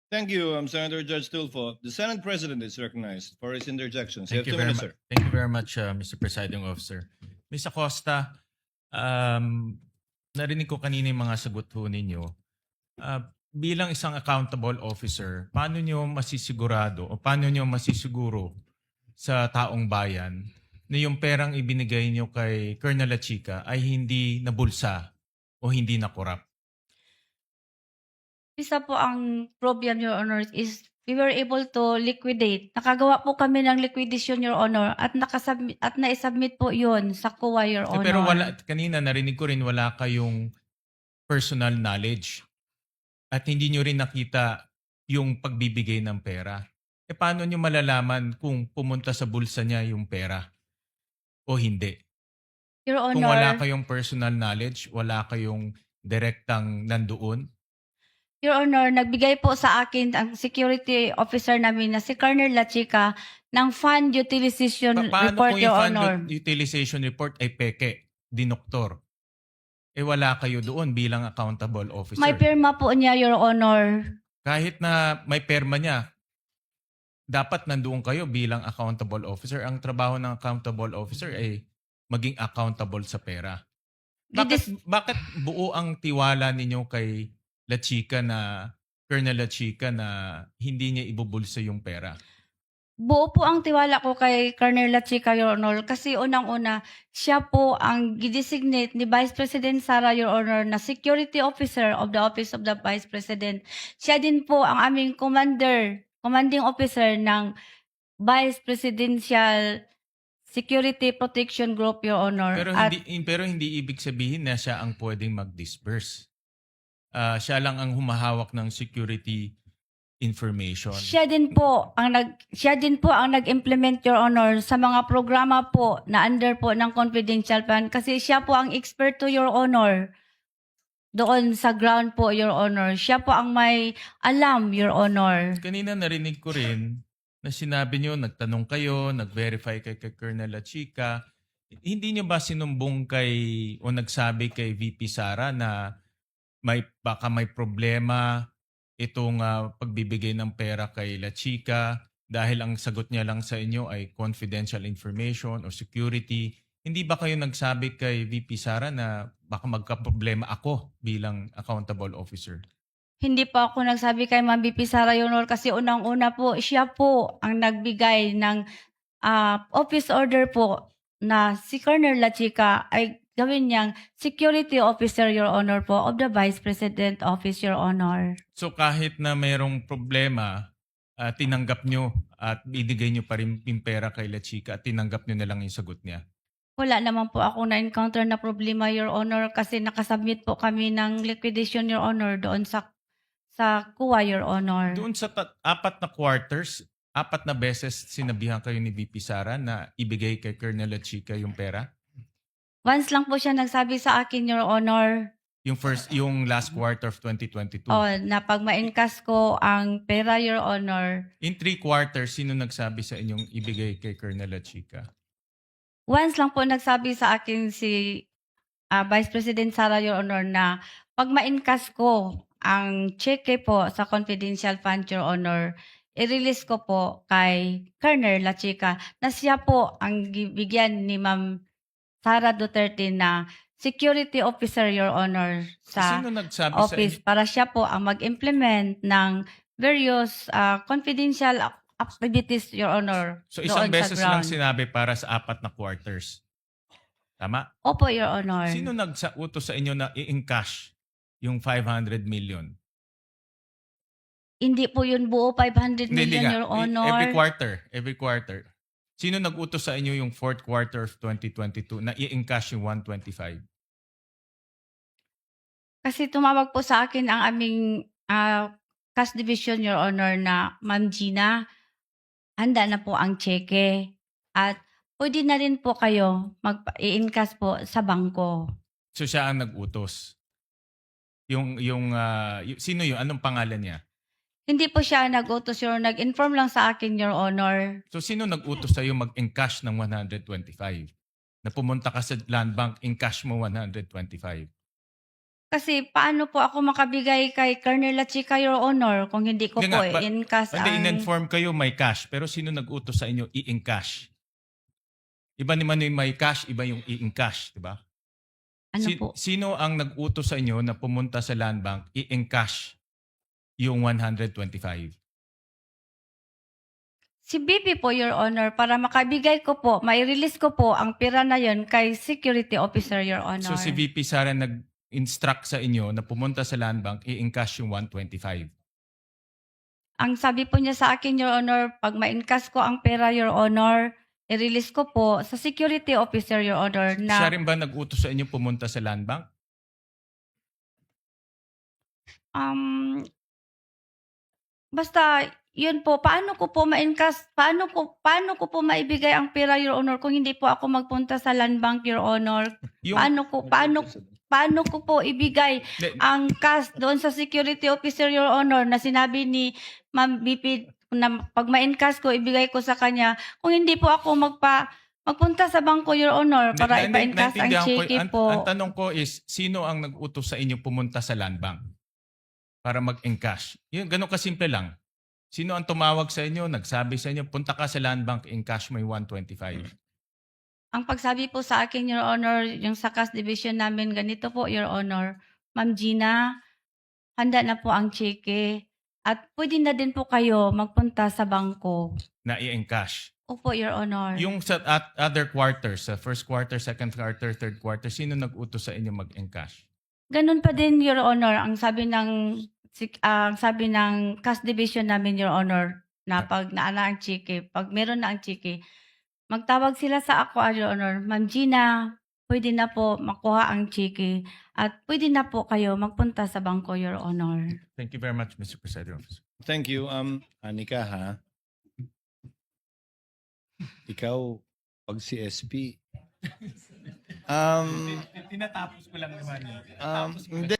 Thank you, Senator Judge Tulfo. The Senate President is recognized for his interjections. You have Thank you 2 very minutes, much. sir. Thank you very much, Mr. Presiding Officer. Ms. Acosta, narinig ko kanina yung mga sagot ho ninyo. Bilang isang accountable officer, paano nyo masisigurado o paano nyo masisiguro sa taong bayan na yung perang ibinigay nyo kay Colonel Lachica ay hindi nabulsa o hindi nakorap? Isa po ang problem, Your Honor, is we were able to liquidate. Nakagawa po kami ng liquidation, Your Honor, at naisubmit po yun sa COA, Your Honor. Pero kanina narinig ko rin wala kayong personal knowledge at hindi nyo rin nakita yung pagbibigay ng pera. Paano nyo malalaman kung pumunta sa bulsa niya yung pera o hindi? Your Honor, Kung wala kayong personal knowledge, wala kayong direktang nandoon, Your Honor, nagbigay po sa akin ang security officer namin na si Colonel Lachica ng fund utilization paano report, kung Your yung fund Honor. utilization report ay peke, dinoktor? Wala kayo doon bilang accountable officer. May pirma po niya, Your Honor. Kahit na may perma niya, dapat nandoon kayo bilang accountable officer. Ang trabaho ng accountable officer ay maging accountable sa pera. Bakit buo ang tiwala ninyo kay Lachica na, Colonel Lachica na hindi niya ibubulsa yung pera? Buo po ang tiwala ko kay Colonel Lachica, Your Honor, kasi unang-una, siya po ang gidesignate ni Vice President Sara, Your Honor, na Security Officer of the Office of the Vice President. Siya din po ang aming commanding officer ng Vice Presidential Security Protection Group, Your Honor. Pero hindi ibig sabihin na siya ang pwedeng mag-disperse. Siya lang ang humahawak ng security information. Siya din po ang nag-implement, Your Honor, sa mga programa po na under po ng confidential fund kasi siya po ang expert to, Your Honor. Doon sa ground po, Your Honor. Siya po ang may alam, Your Honor. Kanina narinig ko rin na sinabi nyo, nagtanong kayo, nag-verify kay Colonel Lachica. Hindi nyo ba sinumbong o nagsabi kay VP Sara na baka may problema itong pagbibigay ng pera kay Lachica dahil ang sagot niya lang sa inyo ay confidential information o security? Hindi ba kayo nagsabi kay VP Sara na baka magka-problema ako bilang accountable officer? Hindi po ako nagsabi kay Ma'am VP Sara, Your Honor, kasi unang-una po, siya po ang nagbigay ng office order po na si Colonel Lachica ay gawin niyang security officer, Your Honor, po of the Vice President Office, Your Honor. So kahit na mayroong problema, tinanggap nyo at binigay nyo pa rin yung pera kay Lachica at tinanggap nyo na lang yung sagot niya? Wala naman po ako na-encounter na problema, Your Honor, kasi nakasubmit po kami ng liquidation, Your Honor, doon sa COA, Your Honor. Doon sa 4 na quarters, 4 na beses sinabihan kayo ni VP Sara na ibigay kay Colonel Lachica yung pera? Once lang po siya nagsabi sa akin, Your Honor. Yung last quarter of 2022. Na pag ma-encash ko ang pera, Your Honor. In 3 quarters, sino nagsabi sa inyong ibigay kay Colonel Lachica? Once lang po nagsabi sa akin si Vice President Sara, Your Honor, na pag ma-encash ko ang cheque po sa confidential fund, Your Honor, i-release ko po kay Colonel Lachica na siya po ang bigyan ni Ma'am Sara Duterte na security officer, Your Honor, sa Sino nagsabi office para siya po ang mag-implement ng various confidential activities, Your Honor. So isang doon sa beses lang ground. sinabi para sa 4 na quarters. Tama? Opo, Your Honor. Sino nag-utos sa inyo na i-encash yung 500 million? Hindi po yun buo 500 Hindi million, nga. Your Honor. Every quarter. Sino nag-utos sa inyo yung 4th quarter of 2022 na i-encash yung 125? Kasi tumawag po sa akin ang aming cash division, Your Honor, na Ma'am Gina, handa na po ang cheque. At pwede na rin po kayo mag-i-encash po sa bangko. So siya ang nag-utos. Sino yun? Anong pangalan niya? Hindi po siya nag-utos, Your Honor. Nag-inform lang sa akin, Your Honor. So sino nag-utos sa'yo mag-encash ng 125? Na pumunta ka sa land bank, encash mo 125? Kasi paano po ako makabigay kay Colonel Lachica, Your Honor, kung hindi ko Kaya po nga, i-encash Hindi, ang... in-inform kayo may cash, pero sino nag-utos sa inyo i-encash? Iba naman yung may cash, iba yung i-encash, di ba? Ano po? Sino ang nag-utos sa inyo na pumunta sa land bank i-encash yung 125? Si BP po, Your Honor, para makabigay ko po, mai-release ko po ang pera na yon kay security officer, Your Honor. So si VP Sara nag-instruct sa inyo na pumunta sa land bank i-encash yung 125. Ang sabi po niya sa akin, Your Honor, pag ma-encash ko ang pera, Your Honor, i-release ko po sa security officer, Your Honor, Siya na rin ba nag-utos sa inyo pumunta sa land bank? basta yun po, paano ko po ma-encash, paano ko po maibigay ang pera, Your Honor, kung hindi po ako magpunta sa land bank, Your Honor? Yung, Paano ko po ibigay ang cash doon sa security officer, Your Honor, na sinabi ni Ma'am BP na pag ma-encash ko, ibigay ko sa kanya. Kung hindi po ako magpunta sa bangko, Your Honor, para ipa-encash ang naintindihan ko, cheque ang po. tanong ko is, sino ang nag-utos sa inyo pumunta sa land bank para mag-encash? Yun, ganun kasimple lang. Sino ang tumawag sa inyo, nagsabi sa inyo, punta ka sa land bank, encash mo yung 125? Ang pagsabi po sa akin, Your Honor, yung sa cash division namin, ganito po, Your Honor. Ma'am Gina, handa na po ang cheque. At pwede na din po kayo magpunta sa bangko. Na i-encash. Opo, Your Honor. Yung sa other quarters, sa first quarter, second quarter, third quarter, sino nag-utos sa inyo mag-encash? Ganun pa din, Your Honor, ang sabi ng cash division namin, Your Honor, na pag naana ang cheque, pag meron na ang cheque, magtawag sila sa ako, Your Honor, Ma'am Gina, pwede na po makuha ang cheque at pwede na po kayo magpunta sa bangko, Your Honor. Thank you very much, Mr. Presiding Officer. Thank you. Anika, ha? Ikaw, pag si SP. Tinatapos ko lang naman. Hindi.